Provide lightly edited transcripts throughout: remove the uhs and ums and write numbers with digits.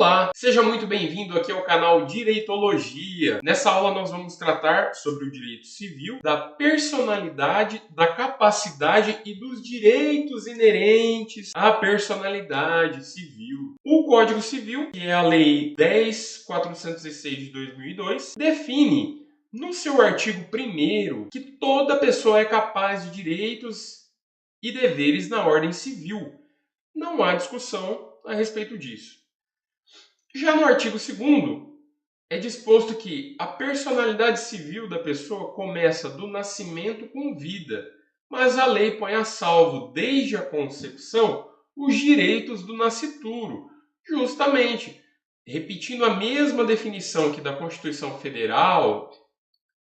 Olá, seja muito bem-vindo aqui ao canal Direitologia. Nessa aula nós vamos tratar sobre o direito civil, da personalidade, da capacidade e dos direitos inerentes à personalidade civil. O Código Civil, que é a Lei 10.406 de 2002, define no seu artigo 1º que toda pessoa é capaz de direitos e deveres na ordem civil. Não há discussão a respeito disso. Já no artigo 2º, é disposto que a personalidade civil da pessoa começa do nascimento com vida, mas a lei põe a salvo, desde a concepção, os direitos do nascituro, justamente repetindo a mesma definição que da Constituição Federal,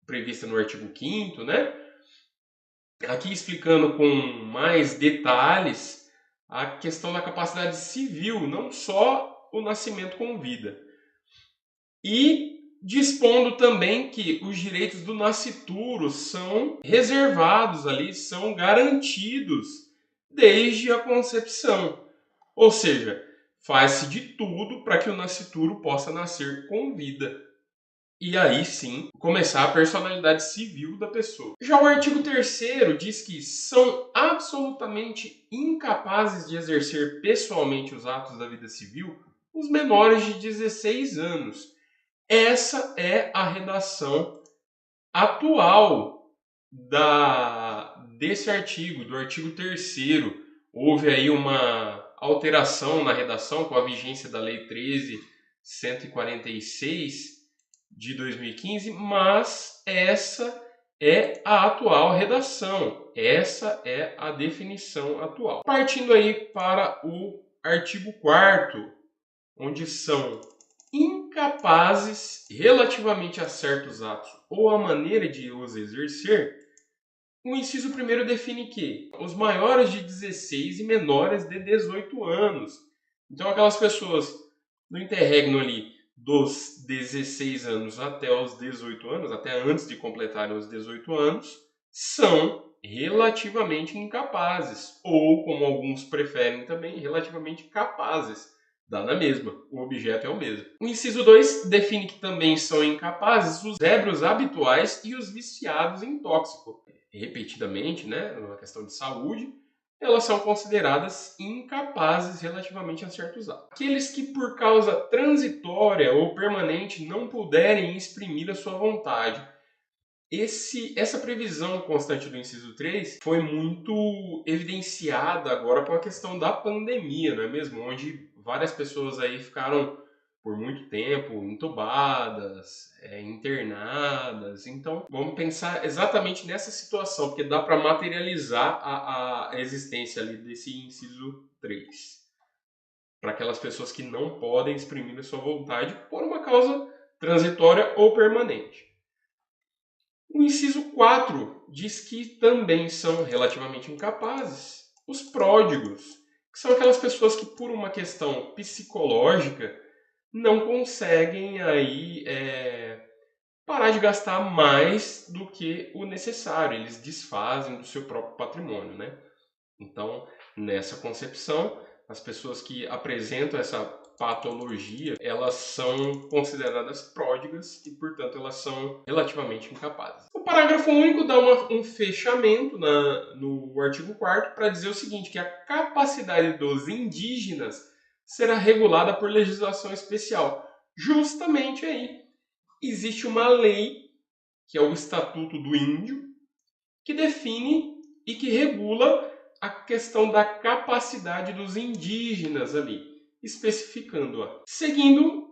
prevista no artigo 5º, né? Aqui explicando com mais detalhes a questão da capacidade civil, não só o nascimento com vida. E dispondo também que os direitos do nascituro são reservados ali, são garantidos desde a concepção. Ou seja, faz-se de tudo para que o nascituro possa nascer com vida. E aí sim, começar a personalidade civil da pessoa. Já o artigo 3º diz que são absolutamente incapazes de exercer pessoalmente os atos da vida civil os menores de 16 anos. Essa é a redação atual desse artigo, do artigo 3º. Houve aí uma alteração na redação com a vigência da Lei 13.146 de 2015, mas essa é a atual redação, essa é a definição atual. Partindo aí para o artigo 4º, onde são incapazes relativamente a certos atos ou a maneira de os exercer, o inciso 1º define que os maiores de 16 e menores de 18 anos. Então aquelas pessoas no interregno ali dos 16 anos até os 18 anos, até antes de completarem os 18 anos, são relativamente incapazes, ou, como alguns preferem também, relativamente capazes. Dá na mesma, o objeto é o mesmo. O inciso 2 define que também são incapazes os ébrios habituais e os viciados em tóxico. Repetidamente, né, numa questão de saúde, elas são consideradas incapazes relativamente a certos atos. Aqueles que por causa transitória ou permanente não puderem exprimir a sua vontade. Essa previsão constante do inciso 3 foi muito evidenciada agora com a questão da pandemia, não é mesmo? Onde várias pessoas aí ficaram por muito tempo entubadas, internadas. Então, vamos pensar exatamente nessa situação, porque dá para materializar a existência ali desse inciso 3. Para aquelas pessoas que não podem exprimir a sua vontade por uma causa transitória ou permanente. O inciso 4 diz que também são relativamente incapazes os pródigos, que são aquelas pessoas que, por uma questão psicológica, não conseguem aí parar de gastar mais do que o necessário. Eles desfazem do seu próprio patrimônio, né? Então, nessa concepção, as pessoas que apresentam essa patologia, elas são consideradas pródigas e, portanto, elas são relativamente incapazes. O parágrafo único dá um fechamento no artigo 4º para dizer o seguinte, que a capacidade dos indígenas será regulada por legislação especial. Justamente aí existe uma lei, que é o Estatuto do Índio, que define e que regula a questão da capacidade dos indígenas ali, especificando-a. Seguindo,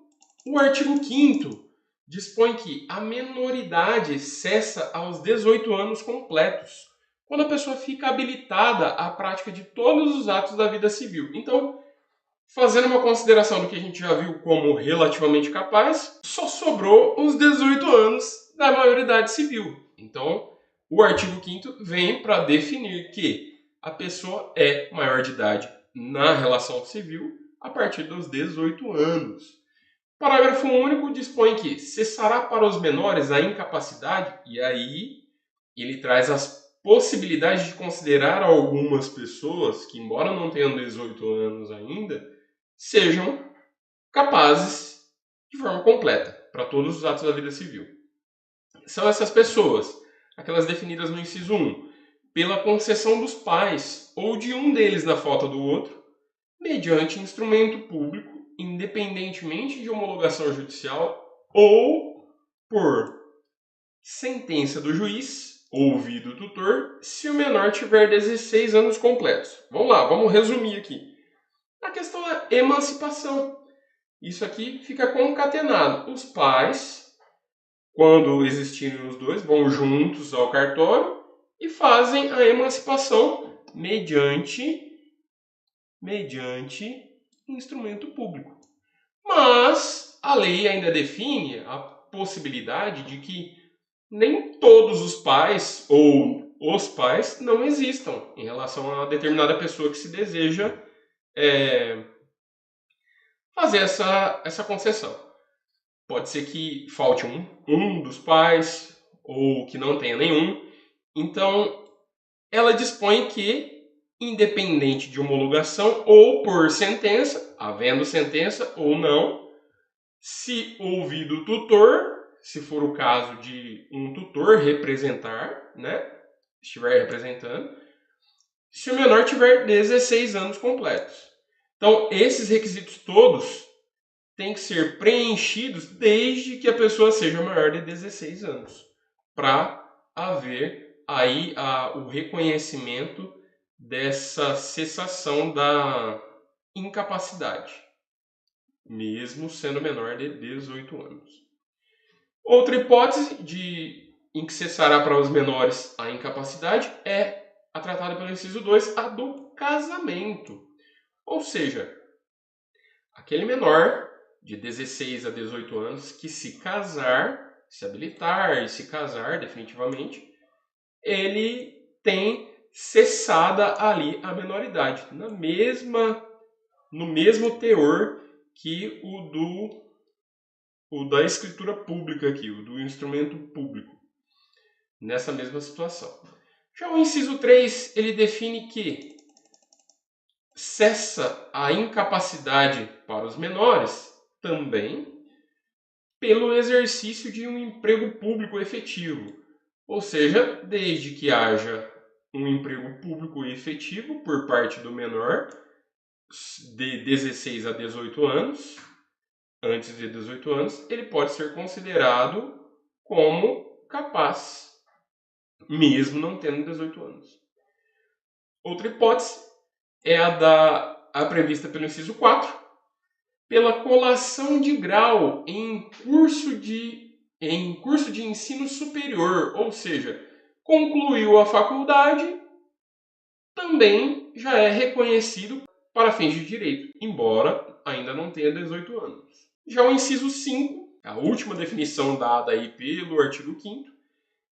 o artigo 5º dispõe que a menoridade cessa aos 18 anos completos, quando a pessoa fica habilitada à prática de todos os atos da vida civil. Então, fazendo uma consideração do que a gente já viu como relativamente capaz, só sobrou os 18 anos da maioridade civil. Então, o artigo 5º vem para definir que a pessoa é maior de idade na relação civil a partir dos 18 anos. Parágrafo único dispõe que cessará para os menores a incapacidade, e aí ele traz as possibilidades de considerar algumas pessoas que, embora não tenham 18 anos ainda, sejam capazes de forma completa para todos os atos da vida civil. São essas pessoas, aquelas definidas no inciso 1, pela concessão dos pais ou de um deles na falta do outro, mediante instrumento público, independentemente de homologação judicial ou por sentença do juiz, ouvido o tutor, se o menor tiver 16 anos completos. Vamos lá, vamos resumir aqui. A questão da emancipação. Isso aqui fica concatenado. Os pais, quando existirem os dois, vão juntos ao cartório e fazem a emancipação mediante instrumento público. Mas a lei ainda define a possibilidade de que nem todos os pais ou os pais não existam em relação a determinada pessoa que se deseja fazer essa concessão. Pode ser que falte um dos pais ou que não tenha nenhum. Então, ela dispõe que, independente de homologação ou por sentença, havendo sentença ou não, se ouvido o tutor, se for o caso de um tutor representar, né, estiver representando, se o menor tiver 16 anos completos. Então, esses requisitos todos têm que ser preenchidos desde que a pessoa seja maior de 16 anos, para haver aí o reconhecimento dessa cessação da incapacidade, mesmo sendo menor de 18 anos. Outra hipótese em que cessará para os menores a incapacidade é a tratada pelo inciso 2, a do casamento. Ou seja, aquele menor de 16 a 18 anos que se casar, se habilitar e se casar definitivamente, ele tem cessada ali a menoridade, no mesmo teor que o da escritura pública aqui, o do instrumento público, nessa mesma situação. Já o inciso 3, ele define que cessa a incapacidade para os menores também pelo exercício de um emprego público efetivo, ou seja, desde que haja um emprego público efetivo por parte do menor de 16 a 18 anos, antes de 18 anos, ele pode ser considerado como capaz, mesmo não tendo 18 anos. Outra hipótese é a prevista pelo inciso 4, pela colação de grau em curso de ensino superior, ou seja, concluiu a faculdade, também já é reconhecido para fins de direito, embora ainda não tenha 18 anos. Já o inciso 5, a última definição dada aí pelo artigo 5º,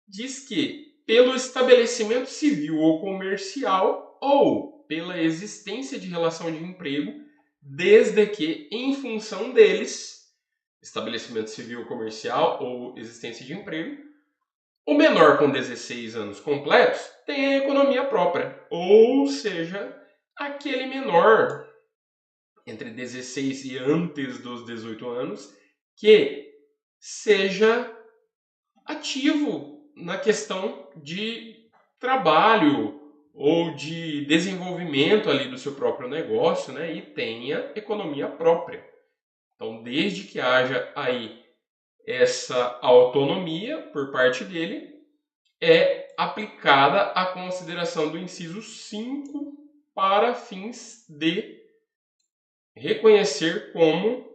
diz que pelo estabelecimento civil ou comercial ou pela existência de relação de emprego, desde que, em função deles, estabelecimento civil ou comercial ou existência de emprego, o menor com 16 anos completos tem a economia própria, ou seja, aquele menor entre 16 e antes dos 18 anos que seja ativo na questão de trabalho ou de desenvolvimento ali do seu próprio negócio, né, e tenha economia própria. Então, desde que haja aí essa autonomia por parte dele, é aplicada a consideração do inciso 5 para fins de reconhecer como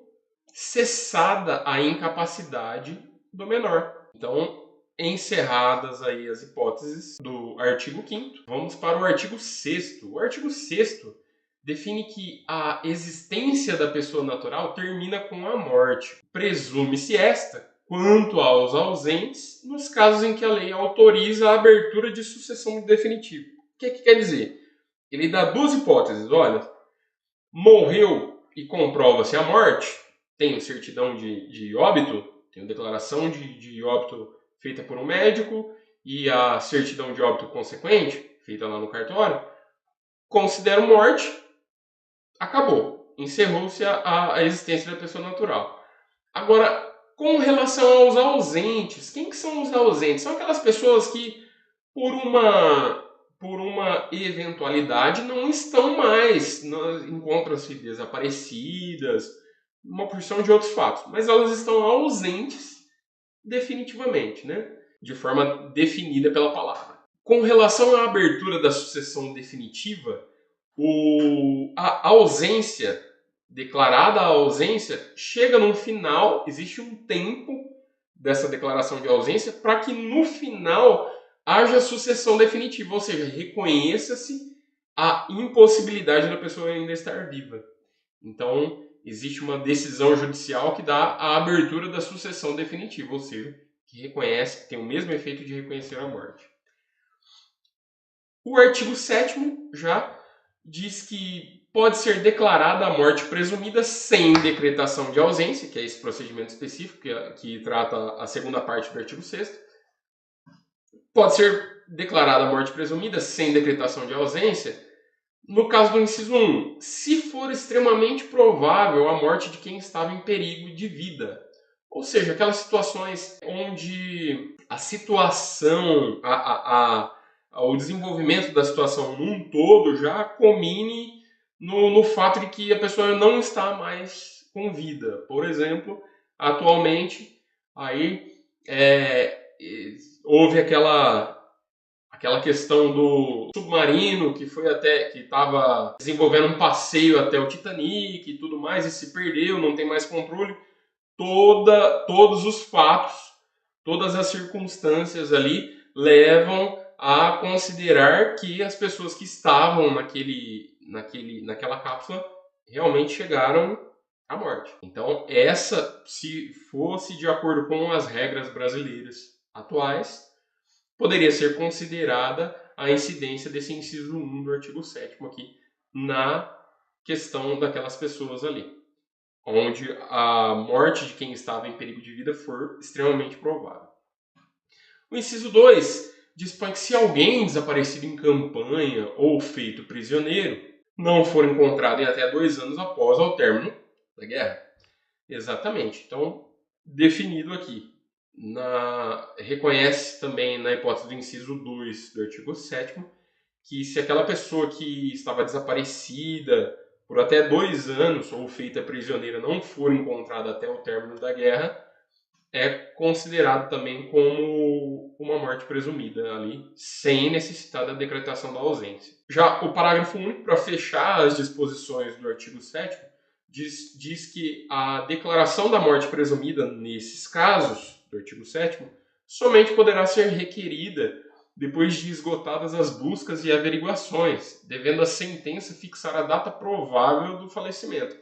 cessada a incapacidade do menor. Então, encerradas aí as hipóteses do artigo 5º, vamos para o artigo 6º. O artigo 6º define que a existência da pessoa natural termina com a morte. Presume-se esta quanto aos ausentes, nos casos em que a lei autoriza a abertura de sucessão definitiva. O que quer dizer? Ele dá duas hipóteses. Olha, morreu e comprova-se a morte, tem certidão de óbito, tem declaração de óbito feita por um médico e a certidão de óbito consequente, feita lá no cartório, considero morte, acabou. encerrou-se a existência da pessoa natural. Agora, com relação aos ausentes, quem que são os ausentes? São aquelas pessoas que, por uma eventualidade, não estão mais, encontram-se desaparecidas, uma porção de outros fatos, mas elas estão ausentes definitivamente, né? De forma definida pela palavra. Com relação à abertura da sucessão definitiva, a ausência, declarada a ausência, chega no final, existe um tempo dessa declaração de ausência para que no final haja sucessão definitiva, ou seja, reconheça-se a impossibilidade da pessoa ainda estar viva. Então, existe uma decisão judicial que dá a abertura da sucessão definitiva, ou seja, que reconhece, tem o mesmo efeito de reconhecer a morte. O artigo 7º já diz que pode ser declarada a morte presumida sem decretação de ausência, que é esse procedimento específico que trata a segunda parte do artigo 6º. Pode ser declarada a morte presumida sem decretação de ausência no caso do inciso 1, se for extremamente provável a morte de quem estava em perigo de vida. Ou seja, aquelas situações onde a situação, o desenvolvimento da situação num todo já culmine no fato de que a pessoa não está mais com vida. Por exemplo, atualmente, aí houve aquela questão do submarino que estava desenvolvendo um passeio até o Titanic e tudo mais, e se perdeu, não tem mais controle. Todos os fatos, todas as circunstâncias ali levam a considerar que as pessoas que estavam naquela cápsula realmente chegaram à morte. Então, essa, se fosse de acordo com as regras brasileiras atuais, poderia ser considerada a incidência desse inciso 1 do artigo 7º aqui na questão daquelas pessoas ali, onde a morte de quem estava em perigo de vida for extremamente provável. O inciso 2 dispõe que se alguém desaparecido em campanha ou feito prisioneiro não for encontrado em até 2 anos após o término da guerra. Exatamente. Então, definido aqui. Reconhece também na hipótese do inciso 2 do artigo 7º que se aquela pessoa que estava desaparecida por até 2 anos ou feita prisioneira não for encontrada até o término da guerra, é considerado também como uma morte presumida ali, sem necessitar da decretação da ausência. Já o parágrafo único, para fechar as disposições do artigo 7º, diz que a declaração da morte presumida nesses casos do artigo 7º, somente poderá ser requerida depois de esgotadas as buscas e averiguações, devendo a sentença fixar a data provável do falecimento.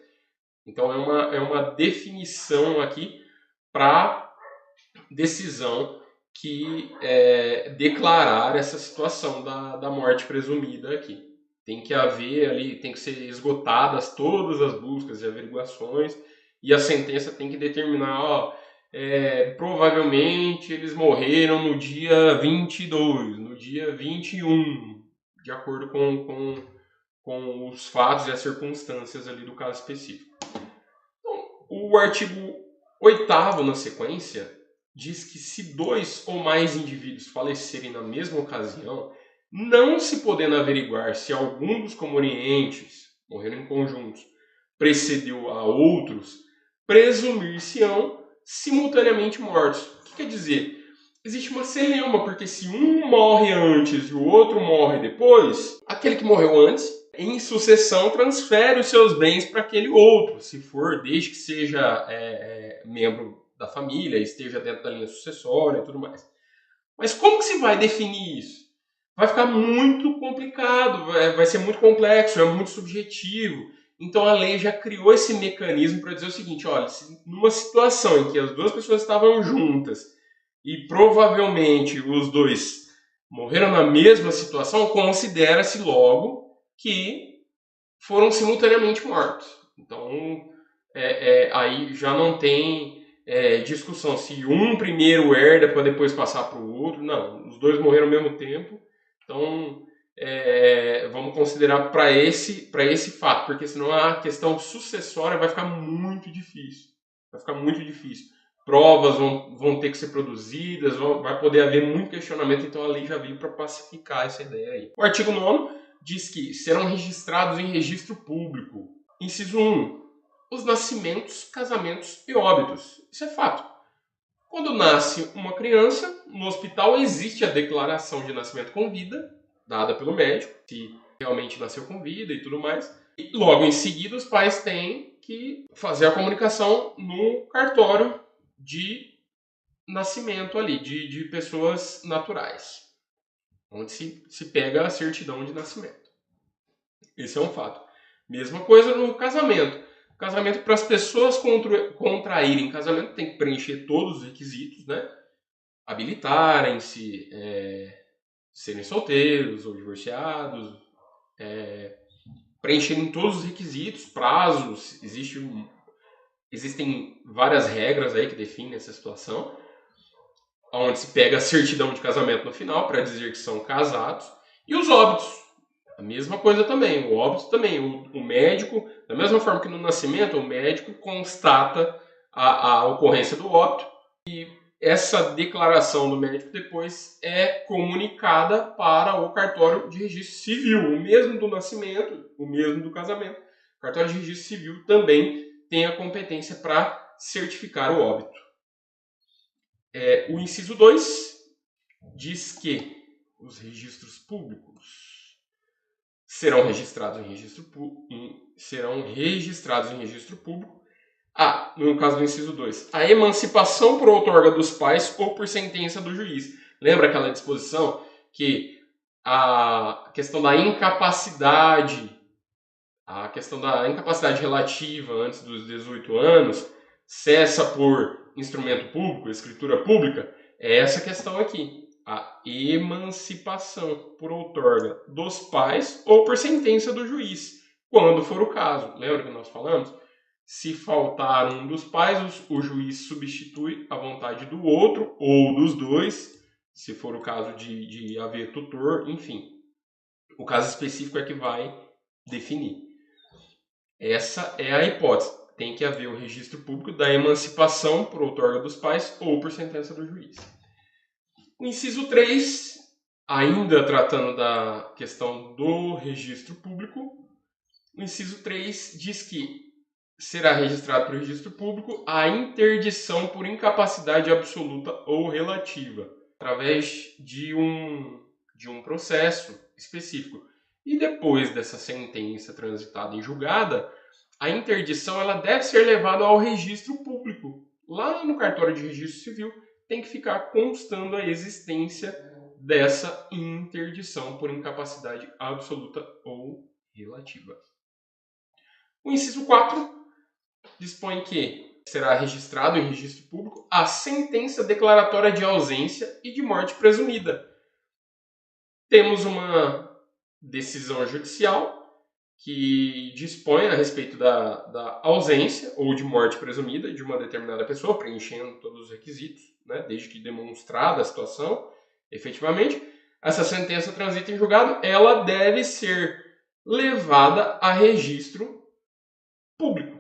Então é uma definição aqui para decisão que declarar essa situação da morte presumida aqui. Tem que haver ali, tem que ser esgotadas todas as buscas e averiguações, e a sentença tem que determinar, provavelmente eles morreram no dia 22, no dia 21, de acordo com os fatos e as circunstâncias ali do caso específico. Então, o artigo 8º, na sequência, diz que se 2 ou mais indivíduos falecerem na mesma ocasião, não se podendo averiguar se algum dos comonientes, morreram em conjuntos, precedeu a outros, presumir-se-ão simultaneamente mortos. O que quer dizer? Existe uma celeuma, porque se um morre antes e o outro morre depois, aquele que morreu antes, em sucessão, transfere os seus bens para aquele outro, se for, desde que seja membro da família, esteja dentro da linha sucessória e tudo mais. Mas como que se vai definir isso? Vai ficar muito complicado, vai ser muito complexo, é muito subjetivo. Então a lei já criou esse mecanismo para dizer o seguinte, olha, numa situação em que as duas pessoas estavam juntas e provavelmente os dois morreram na mesma situação, considera-se logo que foram simultaneamente mortos. Então aí já não tem discussão se um primeiro herda para depois passar para o outro. Não, os dois morreram ao mesmo tempo. Então vamos considerar para esse fato, porque senão a questão sucessória vai ficar muito difícil. Vai ficar muito difícil. Provas vão ter que ser produzidas, vai poder haver muito questionamento, então a lei já veio para pacificar essa ideia aí. O artigo 9º diz que serão registrados em registro público. Inciso 1. Os nascimentos, casamentos e óbitos. Isso é fato. Quando nasce uma criança, no hospital existe a declaração de nascimento com vida, dada pelo médico, se realmente nasceu com vida e tudo mais. E logo em seguida, os pais têm que fazer a comunicação no cartório de nascimento ali, de pessoas naturais, onde se pega a certidão de nascimento. Esse é um fato. Mesma coisa no casamento. Casamento, para as pessoas contraírem casamento, tem que preencher todos os requisitos, né? Habilitarem-se, serem solteiros ou divorciados, preencherem todos os requisitos, prazos, existem várias regras aí que definem essa situação, onde se pega a certidão de casamento no final para dizer que são casados, e os óbitos, a mesma coisa também, o óbito também, o médico, da mesma forma que no nascimento, o médico constata a ocorrência do óbito, e essa declaração do médico depois é comunicada para o cartório de registro civil, o mesmo do nascimento, o mesmo do casamento. O cartório de registro civil também tem a competência para certificar o óbito. O inciso 2 diz que os registros públicos serão registrados em registro público. No caso do inciso 2, a emancipação por outorga dos pais ou por sentença do juiz. Lembra aquela disposição que a questão da incapacidade relativa antes dos 18 anos cessa por instrumento público, escritura pública? É essa questão aqui. A emancipação por outorga dos pais ou por sentença do juiz, quando for o caso. Lembra que nós falamos? Se faltar um dos pais, o juiz substitui a vontade do outro ou dos dois, se for o caso de haver tutor, enfim. O caso específico é que vai definir. Essa é a hipótese. Tem que haver o registro público da emancipação por outorga dos pais ou por sentença do juiz. O inciso 3, ainda tratando da questão do registro público, o inciso 3 diz que será registrado para o registro público a interdição por incapacidade absoluta ou relativa, através de um processo específico. E depois dessa sentença transitada em julgada, a interdição ela deve ser levada ao registro público. Lá no cartório de registro civil tem que ficar constando a existência dessa interdição por incapacidade absoluta ou relativa. O inciso 4 dispõe que será registrado em registro público a sentença declaratória de ausência e de morte presumida. Temos uma decisão judicial que dispõe a respeito da ausência ou de morte presumida de uma determinada pessoa, preenchendo todos os requisitos, né, desde que demonstrada a situação, efetivamente. Essa sentença transita em julgado, ela deve ser levada a registro público.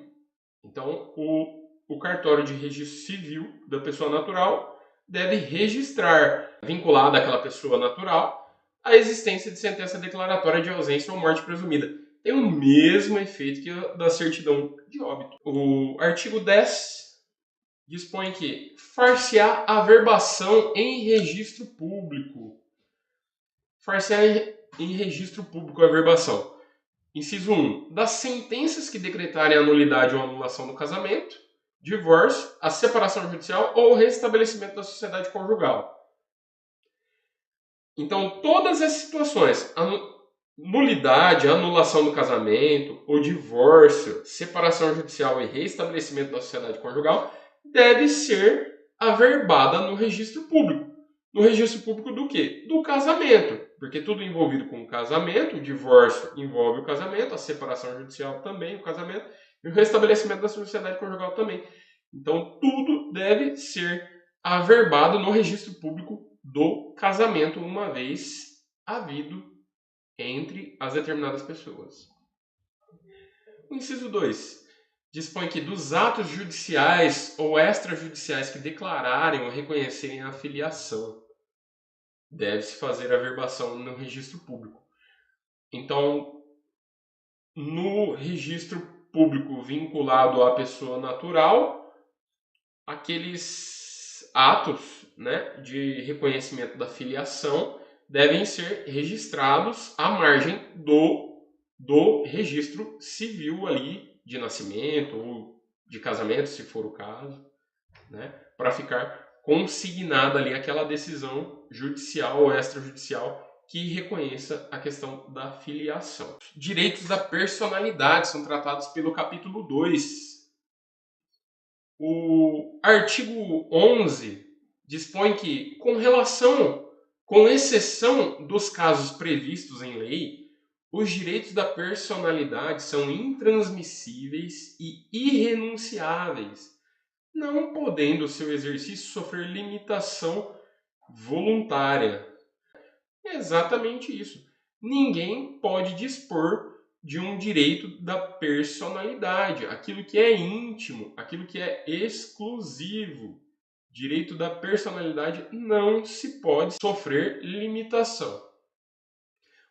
Então, o cartório de registro civil da pessoa natural deve registrar, vinculada àquela pessoa natural, a existência de sentença declaratória de ausência ou morte presumida. Tem o mesmo efeito que a da certidão de óbito. O artigo 10 dispõe que far-se-á a verbação em registro público. Far-se-á em registro público a verbação. Inciso 1. Das sentenças que decretarem a nulidade ou anulação do casamento, divórcio, a separação judicial ou o restabelecimento da sociedade conjugal. Então, todas as situações, nulidade, anulação do casamento, o divórcio, separação judicial e restabelecimento da sociedade conjugal, deve ser averbada no registro público. No registro público do quê? Do casamento. Porque tudo envolvido com o casamento, o divórcio envolve o casamento, a separação judicial também, o casamento, e o restabelecimento da sociedade conjugal também. Então, tudo deve ser averbado no registro público do casamento, uma vez havido entre as determinadas pessoas. O inciso 2 dispõe que dos atos judiciais ou extrajudiciais que declararem ou reconhecerem a filiação, deve-se fazer a averbação no registro público. Então, no registro público vinculado à pessoa natural, aqueles atos, né, de reconhecimento da filiação devem ser registrados à margem do registro civil ali, de nascimento ou de casamento, se for o caso, né, para ficar consignada ali aquela decisão judicial ou extrajudicial que reconheça a questão da filiação. Direitos da personalidade são tratados pelo capítulo 2. O artigo 11 dispõe que, com exceção dos casos previstos em lei, os direitos da personalidade são intransmissíveis e irrenunciáveis, não podendo o seu exercício sofrer limitação voluntária. É exatamente isso. Ninguém pode dispor de um direito da personalidade, aquilo que é íntimo, aquilo que é exclusivo. Direito da personalidade não se pode sofrer limitação.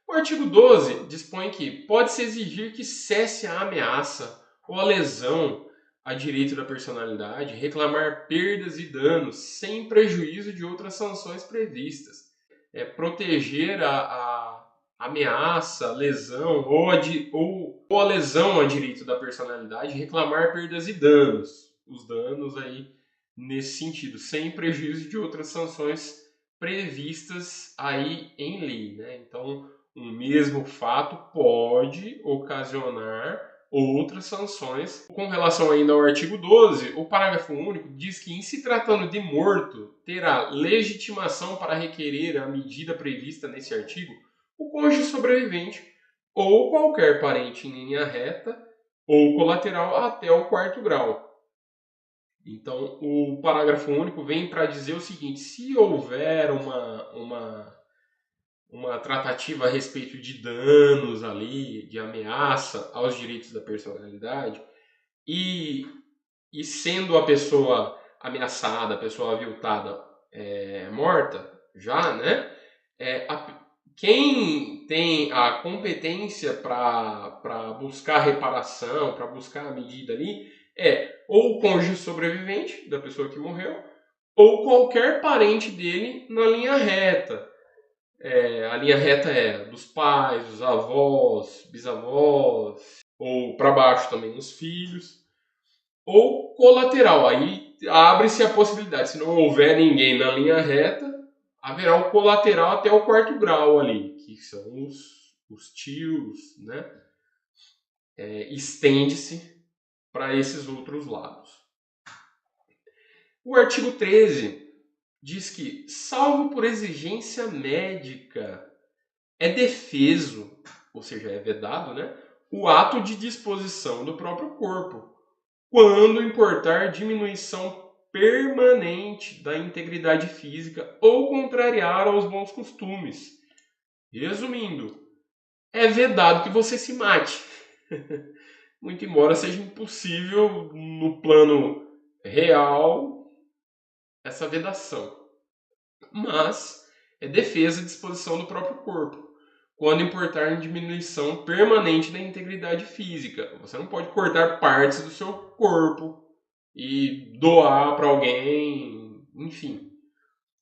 O artigo 12 dispõe que pode-se exigir que cesse a ameaça ou a lesão a direito da personalidade, reclamar perdas e danos sem prejuízo de outras sanções previstas. Proteger a ameaça, lesão ou a lesão a direito da personalidade, reclamar perdas e danos. Os danos aí nesse sentido, sem prejuízo de outras sanções previstas aí em lei, né? Então, um mesmo fato pode ocasionar outras sanções. Com relação ainda ao artigo 12, o parágrafo único diz que, em se tratando de morto, terá legitimação para requerer a medida prevista nesse artigo o cônjuge sobrevivente ou qualquer parente em linha reta ou colateral até o 4º grau. Então, o parágrafo único vem para dizer o seguinte: se houver uma tratativa a respeito de danos ali, de ameaça aos direitos da personalidade, e sendo a pessoa ameaçada, a pessoa aviltada morta, já, né? Quem tem a competência para buscar reparação, para buscar a medida ali, ou o cônjuge sobrevivente da pessoa que morreu, ou qualquer parente dele na linha reta. A linha reta é dos pais, dos avós, bisavós, ou para baixo também os filhos, ou colateral. Aí abre-se a possibilidade, se não houver ninguém na linha reta, haverá o colateral até o 4º grau ali, que são os tios, né? Estende-se para esses outros lados. O artigo 13 diz que, salvo por exigência médica, é defeso, ou seja, é vedado, né, o ato de disposição do próprio corpo, quando importar diminuição permanente da integridade física ou contrariar aos bons costumes. Resumindo, é vedado que você se mate. Muito embora seja impossível no plano real essa vedação. Mas é defesa e disposição do próprio corpo, quando importar em diminuição permanente da integridade física. Você não pode cortar partes do seu corpo e doar para alguém, enfim.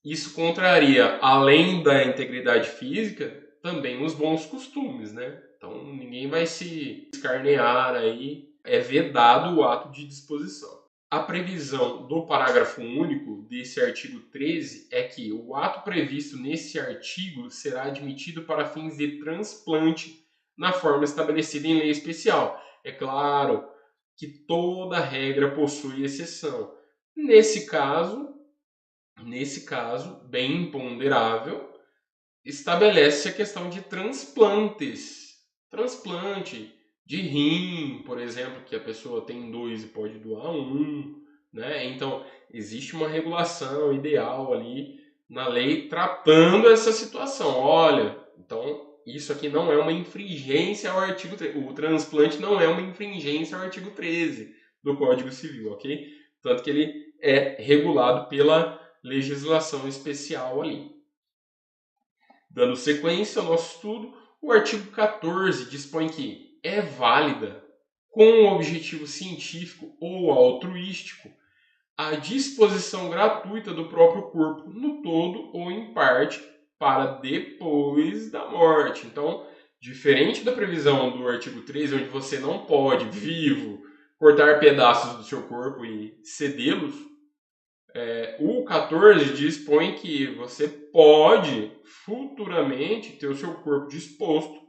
Isso contraria, além da integridade física, também os bons costumes, né? Então ninguém vai se escarnear aí, é vedado o ato de disposição. A previsão do parágrafo único desse artigo 13 é que o ato previsto nesse artigo será admitido para fins de transplante na forma estabelecida em lei especial. É claro que toda regra possui exceção. Nesse caso, bem imponderável, estabelece a questão de transplantes. Transplante de rim, por exemplo, que a pessoa tem 2 e pode doar 1, né? Então, existe uma regulação ideal ali na lei tratando essa situação. Olha, então isso aqui não é uma infringência ao artigo 13. O transplante não é uma infringência ao artigo 13 do Código Civil, ok? Tanto que ele é regulado pela legislação especial ali. Dando sequência ao nosso estudo, o artigo 14 dispõe que é válida, com objetivo científico ou altruístico, a disposição gratuita do próprio corpo, no todo ou em parte, para depois da morte. Então, diferente da previsão do artigo 13, onde você não pode, vivo, cortar pedaços do seu corpo e cedê-los, o 14 dispõe que você pode futuramente ter o seu corpo disposto,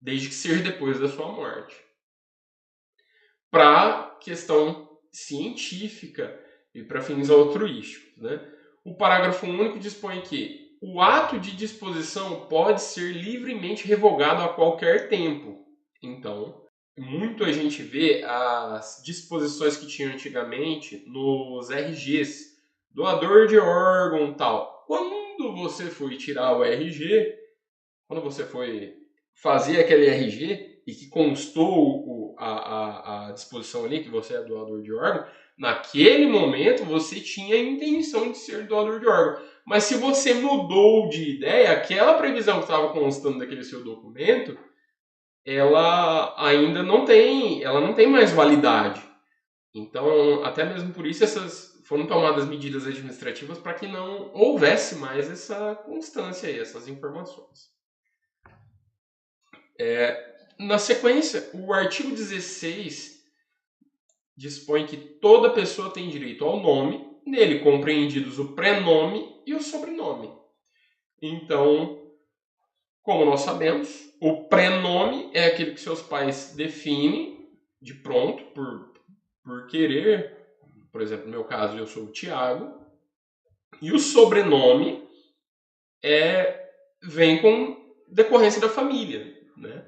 desde que seja depois da sua morte. Para questão científica e para fins altruísticos, né? O parágrafo único dispõe que o ato de disposição pode ser livremente revogado a qualquer tempo. Então, muito a gente vê as disposições que tinham antigamente nos RGs, doador de órgão, tal. Quando você foi tirar o RG, quando você foi fazer aquele RG e que constou a disposição ali que você é doador de órgão, naquele momento você tinha a intenção de ser doador de órgão. Mas se você mudou de ideia, aquela previsão que estava constando daquele seu documento, ela ainda não tem mais validade. Então, até mesmo por isso, foram tomadas medidas administrativas para que não houvesse mais essa constância aí, essas informações. Na sequência, o artigo 16 dispõe que toda pessoa tem direito ao nome, nele compreendidos o prenome e o sobrenome. Então, como nós sabemos, o prenome é aquele que seus pais definem de pronto, por querer. Por exemplo, no meu caso, eu sou o Tiago. E o sobrenome vem com decorrência da família, né?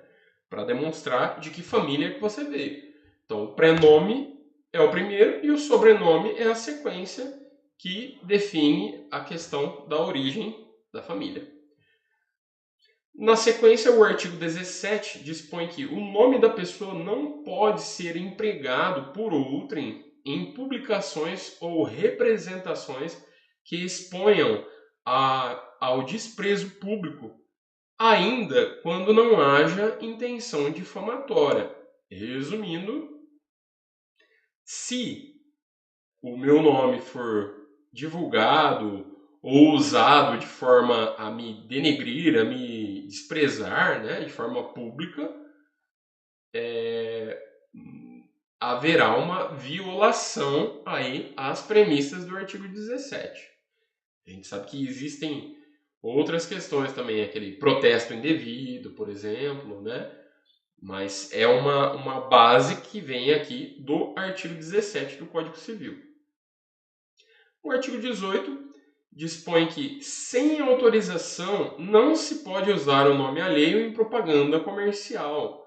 Para demonstrar de que família que você veio. Então, o prenome é o primeiro e o sobrenome é a sequência que define a questão da origem da família. Na sequência, o artigo 17 dispõe que o nome da pessoa não pode ser empregado por outrem em publicações ou representações que exponham ao desprezo público, ainda quando não haja intenção difamatória. Resumindo, se o meu nome for divulgado ou usado de forma a me denegrir, a me desprezar, né, de forma pública, haverá uma violação aí às premissas do artigo 17. A gente sabe que existem outras questões também, aquele protesto indevido, por exemplo, né? Mas é uma base que vem aqui do artigo 17 do Código Civil. O artigo 18 dispõe que, sem autorização, não se pode usar o nome alheio em propaganda comercial.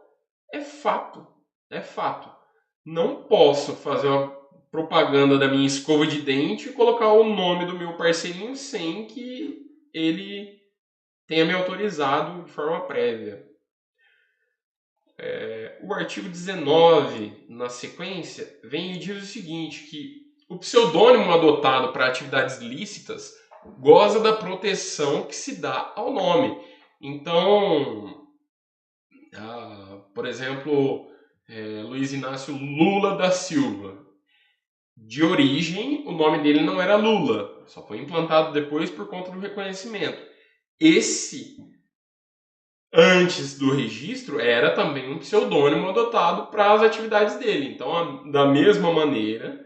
É fato, é fato. Não posso fazer uma propaganda da minha escova de dente e colocar o nome do meu parceirinho sem que ele tenha me autorizado de forma prévia. O artigo 19, na sequência, vem e diz o seguinte, que o pseudônimo adotado para atividades lícitas goza da proteção que se dá ao nome. Então, por exemplo, Luiz Inácio Lula da Silva. De origem, o nome dele não era Lula, só foi implantado depois por conta do reconhecimento. Esse, antes do registro, era também um pseudônimo adotado para as atividades dele. Então, da mesma maneira,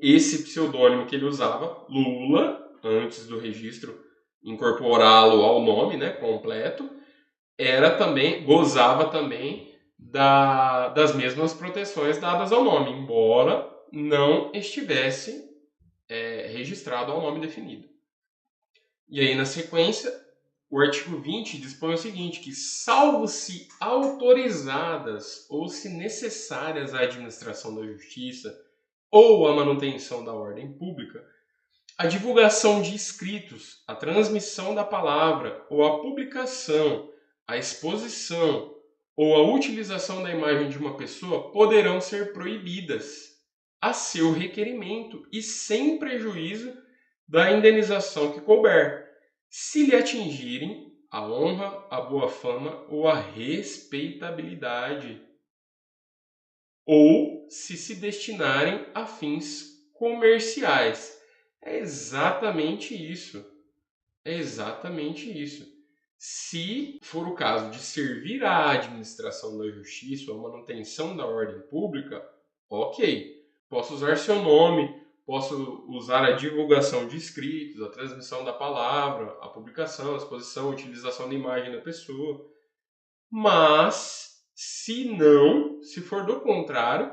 esse pseudônimo que ele usava, Lula, antes do registro incorporá-lo ao nome, né, completo, gozava também das mesmas proteções dadas ao nome, embora não estivesse registrado ao nome definido. E aí, na sequência, o artigo 20 dispõe o seguinte, que salvo se autorizadas ou se necessárias à administração da justiça ou à manutenção da ordem pública, A divulgação de escritos, a transmissão da palavra ou a publicação, a exposição ou a utilização da imagem de uma pessoa poderão ser proibidas a seu requerimento e sem prejuízo da indenização que couber, se lhe atingirem a honra, a boa fama ou a respeitabilidade, ou se destinarem a fins comerciais. É exatamente isso. É exatamente isso. Se for o caso de servir à administração da justiça ou à manutenção da ordem pública, ok. Posso usar seu nome, posso usar a divulgação de escritos, a transmissão da palavra, a publicação, a exposição, a utilização da imagem da pessoa. Mas, se for do contrário,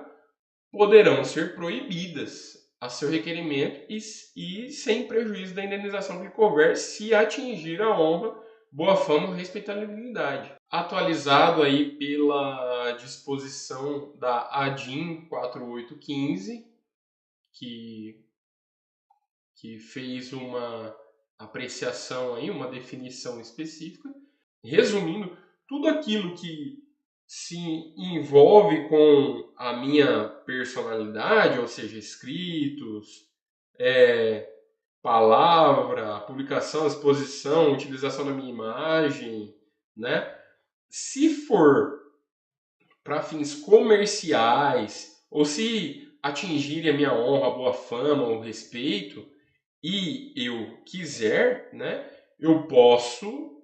poderão ser proibidas a seu requerimento e sem prejuízo da indenização que lhe couber, se atingir a honra, boa fama ou respeitabilidade. Atualizado aí pela disposição da ADIM 4815, que fez uma apreciação aí, uma definição específica. Resumindo, tudo aquilo que se envolve com a minha personalidade, ou seja, escritos, palavra, publicação, exposição, utilização da minha imagem, né? Se for para fins comerciais, ou se atingirem a minha honra, a boa fama, o respeito, e eu quiser, né? Eu posso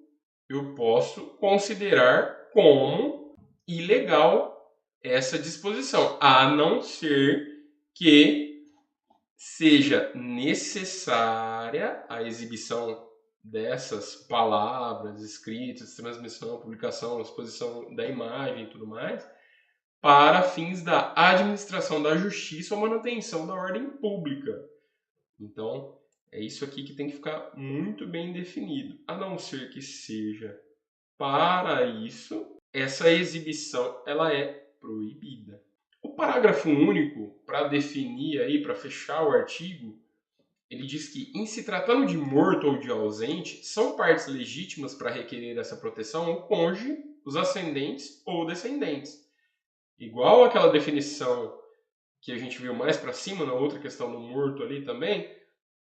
considerar como ilegal essa disposição, a não ser que seja necessária a exibição dessas palavras, escritos, transmissão, publicação, exposição da imagem e tudo mais, para fins da administração da justiça ou manutenção da ordem pública. Então, é isso aqui que tem que ficar muito bem definido, a não ser que seja para isso, essa exibição ela é proibida. O parágrafo único, para definir aí, para fechar o artigo, ele diz que, em se tratando de morto ou de ausente, são partes legítimas para requerer essa proteção o cônjuge, os ascendentes ou descendentes. Igual aquela definição que a gente viu mais para cima, na outra questão do morto ali também,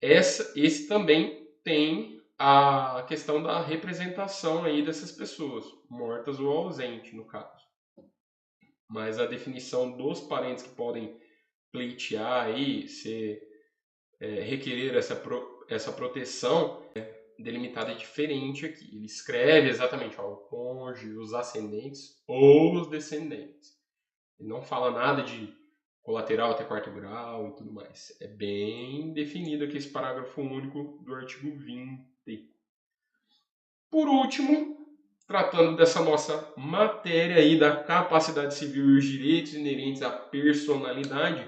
esse também tem a questão da representação aí dessas pessoas, mortas ou ausentes, no caso. Mas a definição dos parentes que podem pleitear aí, requerer essa proteção, delimitada diferente aqui. Ele escreve exatamente o cônjuge, os ascendentes ou os descendentes. Ele não fala nada de colateral até quarto grau e tudo mais. É bem definido aqui esse parágrafo único do artigo 20. Por último, tratando dessa nossa matéria aí da capacidade civil e os direitos inerentes à personalidade,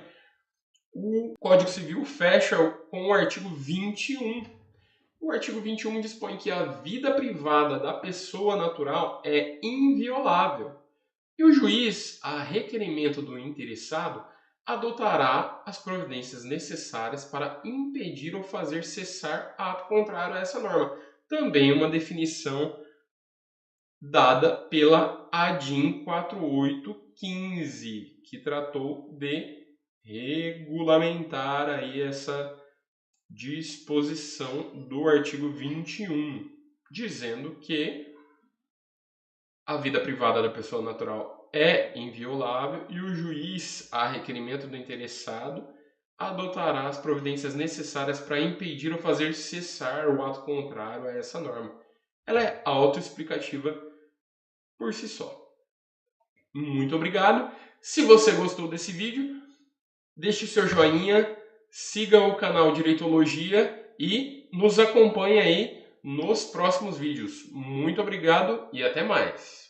o Código Civil fecha com o artigo 21. O artigo 21 dispõe que a vida privada da pessoa natural é inviolável e o juiz, a requerimento do interessado, adotará as providências necessárias para impedir ou fazer cessar ato contrário a essa norma. Também uma definição dada pela ADIM 4815, que tratou de regulamentar aí essa disposição do artigo 21, dizendo que a vida privada da pessoa natural é inviolável e o juiz, a requerimento do interessado, adotará as providências necessárias para impedir ou fazer cessar o ato contrário a essa norma. Ela é autoexplicativa por si só. Muito obrigado. Se você gostou desse vídeo, deixe seu joinha, siga o canal Direitologia e nos acompanhe aí nos próximos vídeos. Muito obrigado e até mais.